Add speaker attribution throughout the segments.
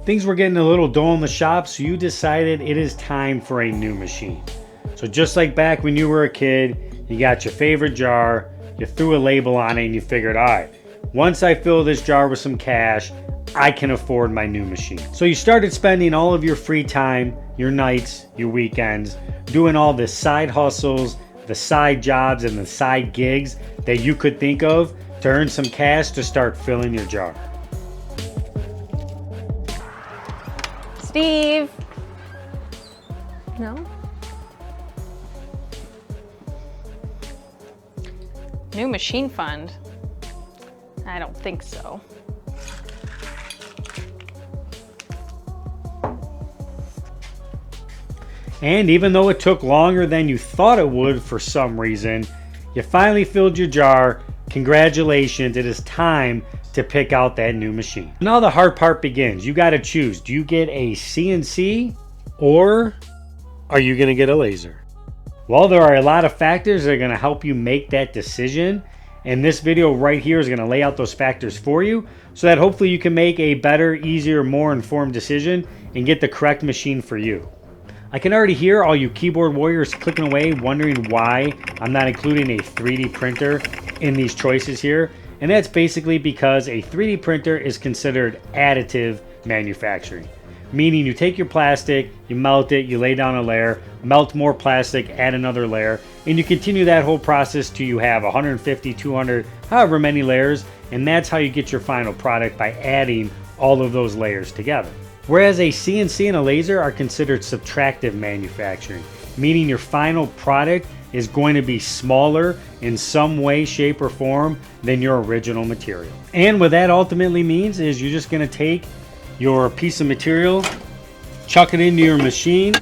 Speaker 1: Things were getting a little dull in the shop, so you decided it is time for a new machine. So just like back when you were a kid, you got your favorite jar, you threw a label on it, and you figured, all right, once I fill this jar with some cash, I can afford my new machine. So you started spending all of your free time, your nights, your weekends, doing all the side hustles, the side jobs, and the side gigs that you could think of to earn some cash to start filling your jar.
Speaker 2: Steve. No? New machine fund? I don't think so.
Speaker 1: And even though it took longer than you thought it would for some reason, you finally filled your jar. Congratulations, it is time to pick out that new machine. Now the hard part begins. You got to choose. Do you get a CNC or are you going to get a laser? Well, there are a lot of factors that are going to help you make that decision. And this video right here is going to lay out those factors for you so that hopefully you can make a better, easier, more informed decision and get the correct machine for you. I can already hear all you keyboard warriors clicking away, wondering why I'm not including a 3D printer in these choices here. And that's basically because a 3D printer is considered additive manufacturing. Meaning you take your plastic, you melt it, you lay down a layer, melt more plastic, add another layer, and you continue that whole process till you have 150, 200, however many layers, and that's how you get your final product, by adding all of those layers together. Whereas a CNC and a laser are considered subtractive manufacturing, meaning your final product is going to be smaller in some way, shape, or form than your original material. And what that ultimately means is you're just going to take your piece of material, chuck it into your machine,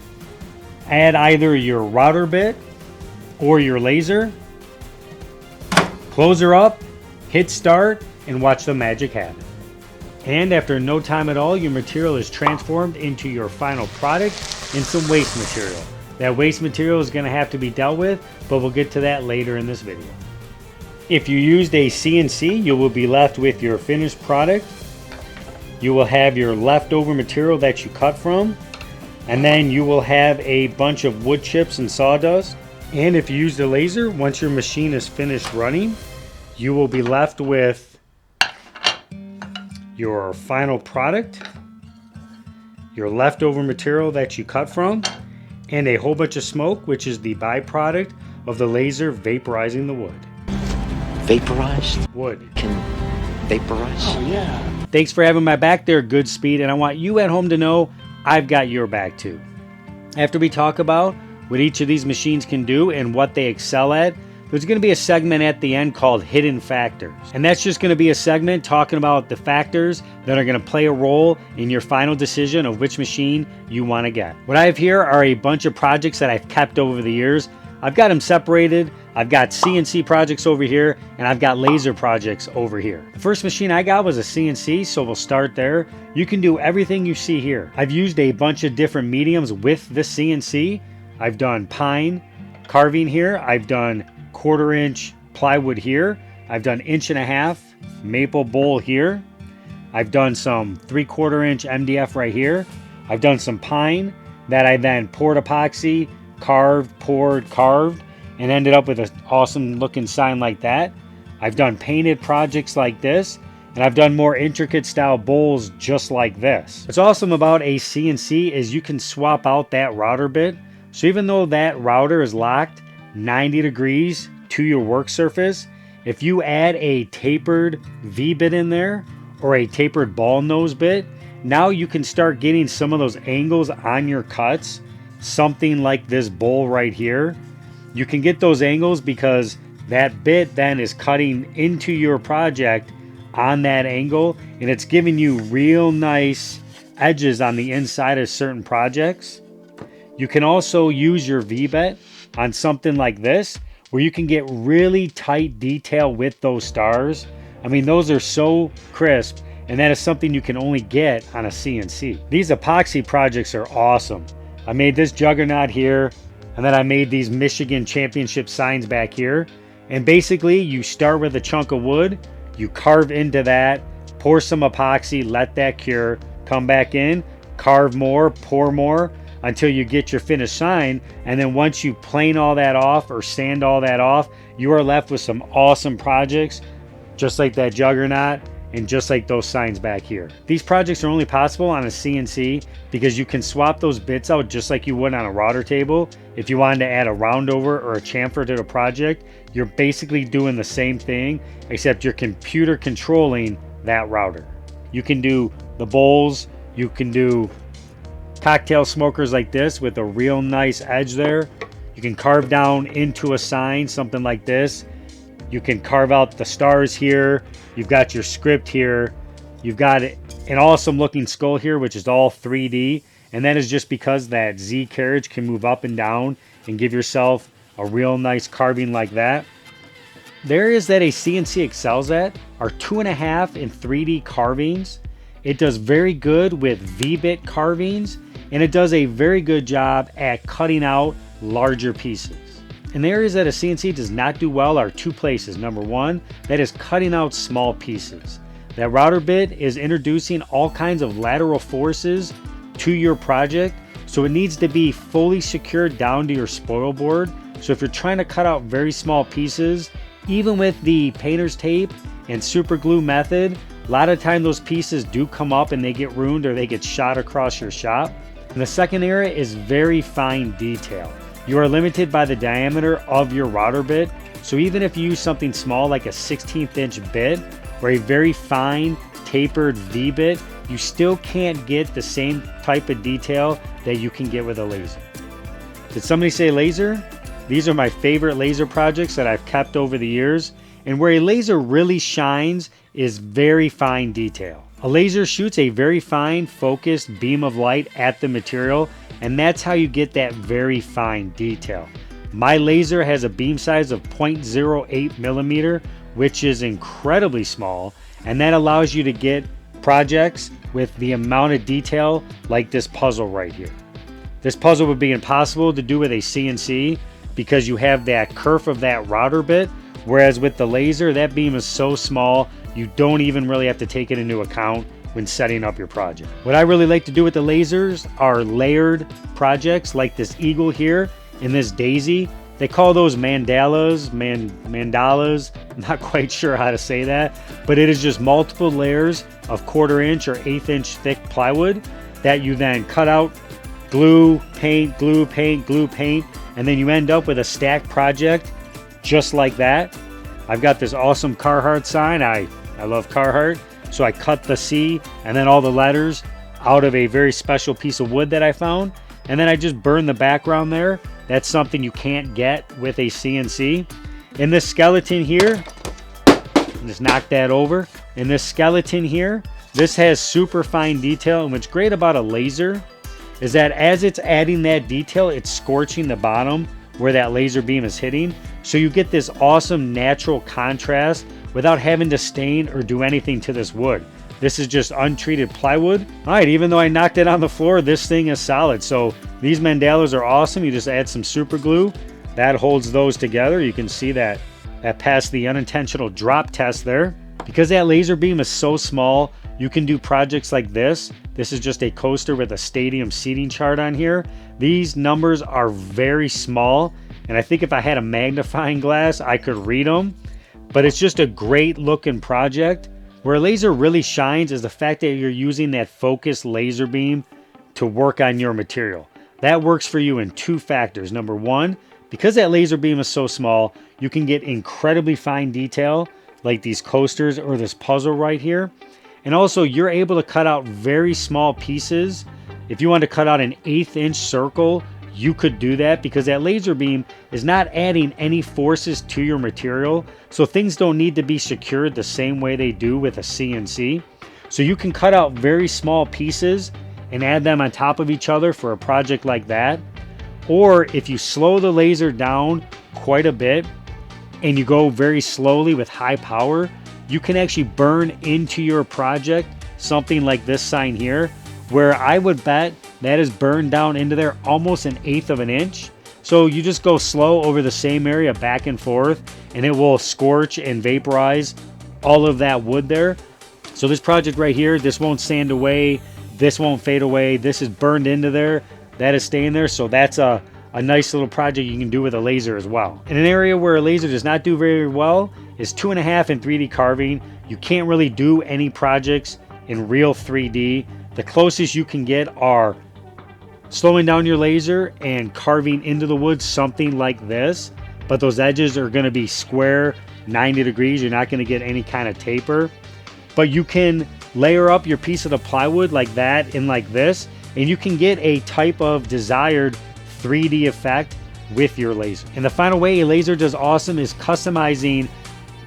Speaker 1: add either your router bit or your laser, close her up, hit start, and watch the magic happen. And after no time at all, your material is transformed into your final product in some waste material. That waste material is going to have to be dealt with, but we'll get to that later in this video. If you used a CNC, you will be left with your finished product. You will have your leftover material that you cut from, and then you will have a bunch of wood chips and sawdust. And if you used a laser, once your machine is finished running, you will be left with your final product, your leftover material that you cut from, and a whole bunch of smoke, which is the byproduct of the laser vaporizing the wood.
Speaker 3: Vaporized?
Speaker 1: Wood.
Speaker 3: Can vaporize?
Speaker 1: Oh, yeah. Thanks for having my back there, good speed, and I want you at home to know I've got your back too. After we talk about what each of these machines can do and what they excel at, there's going to be a segment at the end called Hidden Factors. And that's just going to be a segment talking about the factors that are going to play a role in your final decision of which machine you want to get. What I have here are a bunch of projects that I've kept over the years. I've got them separated. I've got CNC projects over here, and I've got laser projects over here. The first machine I got was a CNC, so we'll start there. You can do everything you see here. I've used a bunch of different mediums with the CNC. I've done pine carving here. I've done 1/4 inch plywood here. I've done 1.5 inch maple bowl here. I've done some 3/4 inch MDF right here. I've done some pine that I then poured epoxy, carved, poured, carved, and ended up with an awesome looking sign like that. I've done painted projects like this, and I've done more intricate style bowls just like this. What's awesome about a CNC is you can swap out that router bit. So even though that router is locked 90 degrees to your work surface, if you add a tapered V-bit in there or a tapered ball nose bit, now you can start getting some of those angles on your cuts. Something like this bowl right here, you can get those angles because that bit then is cutting into your project on that angle, and it's giving you real nice edges on the inside of certain projects. You can also use your V-bit on something like this where you can get really tight detail with those stars. I mean, those are so crisp, and that is something you can only get on a CNC. These epoxy projects are awesome. I made this juggernaut here, and then I made these Michigan championship signs back here. And basically you start with a chunk of wood, you carve into that, pour some epoxy, let that cure, come back in, carve more, pour more until you get your finished sign. And then once you plane all that off or sand all that off, you are left with some awesome projects just like that Juggernaut and just like those signs back here. These projects are only possible on a CNC because you can swap those bits out just like you would on a router table. If you wanted to add a roundover or a chamfer to the project, you're basically doing the same thing, except you're computer controlling that router. You can do the bowls, you can do cocktail smokers like this with a real nice edge there. You can carve down into a sign, something like this. You can carve out the stars here. You've got your script here. You've got an awesome looking skull here, which is all 3D. And that is just because that Z carriage can move up and down and give yourself a real nice carving like that. The areas that a CNC excels at are 2.5 and 3D carvings. It does very good with V-bit carvings, and it does a very good job at cutting out larger pieces. And the areas that a CNC does not do well are two places. Number one, that is cutting out small pieces. That router bit is introducing all kinds of lateral forces to your project, so it needs to be fully secured down to your spoil board. So if you're trying to cut out very small pieces, even with the painter's tape and super glue method, a lot of time those pieces do come up and they get ruined or they get shot across your shop. And the second area is very fine detail. You are limited by the diameter of your router bit, so even if you use something small like a 16th inch bit or a very fine tapered V bit, you still can't get the same type of detail that you can get with a laser. Did somebody say laser? These are my favorite laser projects that I've kept over the years, and where a laser really shines is very fine detail. A laser shoots a very fine focused beam of light at the material, and that's how you get that very fine detail. My laser has a beam size of 0.08 millimeter, which is incredibly small, and that allows you to get projects with the amount of detail like this puzzle right here. This puzzle would be impossible to do with a CNC because you have that kerf of that router bit, whereas with the laser, that beam is so small you don't even really have to take it into account when setting up your project. What I really like to do with the lasers are layered projects like this eagle here and this daisy. They call those mandalas. I'm not quite sure how to say that, but it is just multiple layers of 1/4 inch or 1/8 inch thick plywood that you then cut out, glue, paint, glue, paint, glue, paint, and then you end up with a stacked project just like that. I've got this awesome Carhartt sign. I love Carhartt. So I cut the C and then all the letters out of a very special piece of wood that I found. And then I just burned the background there. That's something you can't get with a CNC. In this skeleton here, just knock that over. In this skeleton here, this has super fine detail. And what's great about a laser is that as it's adding that detail, it's scorching the bottom where that laser beam is hitting. So you get this awesome natural contrast without having to stain or do anything to this wood. This is just untreated plywood. All right, even though I knocked it on the floor, this thing is solid. So these mandalas are awesome. You just add some super glue. That holds those together. You can see that passed the unintentional drop test there. Because that laser beam is so small, you can do projects like this. This is just a coaster with a stadium seating chart on here. These numbers are very small, and I think if I had a magnifying glass, I could read them. But it's just a great looking project. Where a laser really shines is the fact that you're using that focused laser beam to work on your material. That works for you in two factors. Number one, because that laser beam is so small, you can get incredibly fine detail like these coasters or this puzzle right here. And also you're able to cut out very small pieces. If you want to cut out an 1/8 inch circle, you could do that because that laser beam is not adding any forces to your material. So things don't need to be secured the same way they do with a CNC. So you can cut out very small pieces and add them on top of each other for a project like that. Or if you slow the laser down quite a bit and you go very slowly with high power, you can actually burn into your project something like this sign here, where I would bet that is burned down into there almost 1/8 of an inch. So you just go slow over the same area back and forth and it will scorch and vaporize all of that wood there. So this project right here, this won't sand away This won't fade away. This is burned into there. That is staying there. So that's a nice little project you can do with a laser as well. In an area where a laser does not do very well is 2.5 in 3D carving. You can't really do any projects in real 3D. The closest you can get are slowing down your laser and carving into the wood, something like this. But those edges are going to be square, 90 degrees. You're not going to get any kind of taper. But you can layer up your piece of the plywood like that and like this, and you can get a type of desired 3D effect with your laser. And the final way a laser does awesome is customizing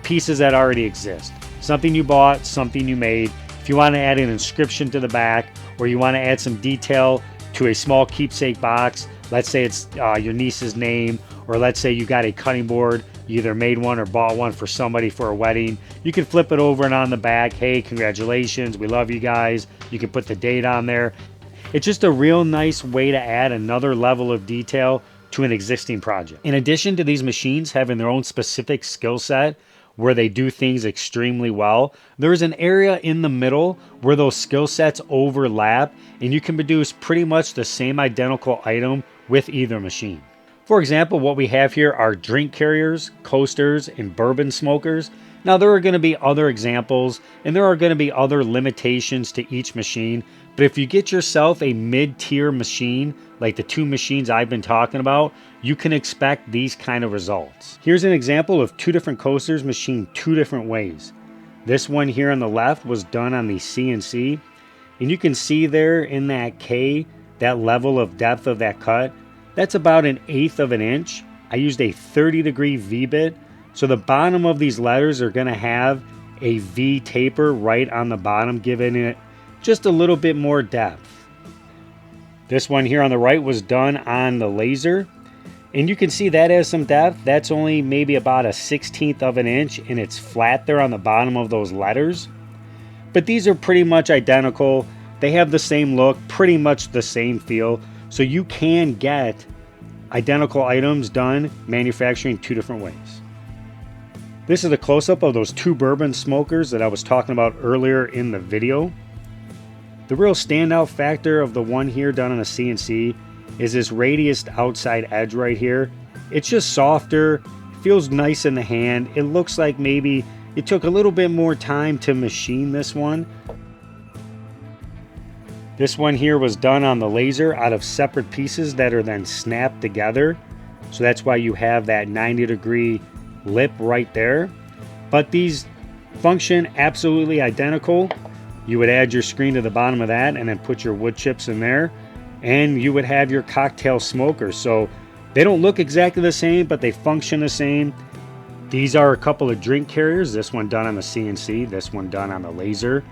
Speaker 1: pieces that already exist. Something you bought, something you made. If you want to add an inscription to the back, or you want to add some detail to a small keepsake box, let's say it's your niece's name, or let's say you got a cutting board, you either made one or bought one for somebody for a wedding, you can flip it over and on the back, hey, congratulations, we love you guys. You can put the date on there. It's just a real nice way to add another level of detail to an existing project. In addition to these machines having their own specific skill set where they do things extremely well, there's an area in the middle where those skill sets overlap, and you can produce pretty much the same identical item with either machine. For example, what we have here are drink carriers, coasters, and bourbon smokers. Now there are going to be other examples, and there are going to be other limitations to each machine, but if you get yourself a mid-tier machine, like the two machines I've been talking about, you can expect these kind of results. Here's an example of two different coasters machined two different ways. This one here on the left was done on the CNC, and you can see there in that K, that level of depth of that cut, that's about 1/8 of an inch. I used a 30-degree V-bit, so the bottom of these letters are going to have a V taper right on the bottom, giving it just a little bit more depth. This one here on the right was done on the laser, and you can see that has some depth. That's only maybe about 1/16 of an inch, and it's flat there on the bottom of those letters. But these are pretty much identical. They have the same look, pretty much the same feel. So you can get identical items done manufacturing two different ways. This is a close-up of those two bourbon smokers that I was talking about earlier in the video. The real standout factor of the one here done on a CNC is this radiused outside edge right here. It's just softer, feels nice in the hand. It looks like maybe it took a little bit more time to machine this one. This one here was done on the laser out of separate pieces that are then snapped together. So that's why you have that 90-degree lip right there. But these function absolutely identical. You would add your screen to the bottom of that and then put your wood chips in there, and you would have your cocktail smoker. So they don't look exactly the same, but they function the same. These are a couple of drink carriers. This one done on the CNC, this one done on the laser.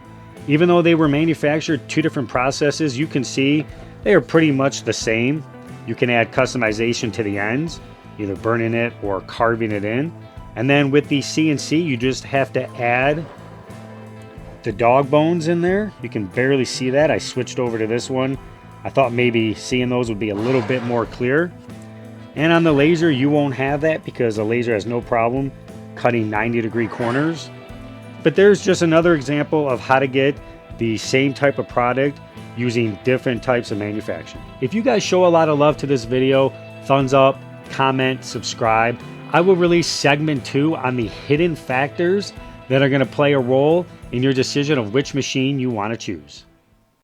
Speaker 1: Even though they were manufactured two different processes, you can see they are pretty much the same. You can add customization to the ends, either burning it or carving it in. And then with the CNC, you just have to add the dog bones in there. You can barely see that. I switched over to this one. I thought maybe seeing those would be a little bit more clear. And on the laser, you won't have that because the laser has no problem cutting 90-degree corners. But there's just another example of how to get the same type of product using different types of manufacturing. If you guys show a lot of love to this video, thumbs up, comment, subscribe. I will release segment 2 on the hidden factors that are going to play a role in your decision of which machine you want to choose.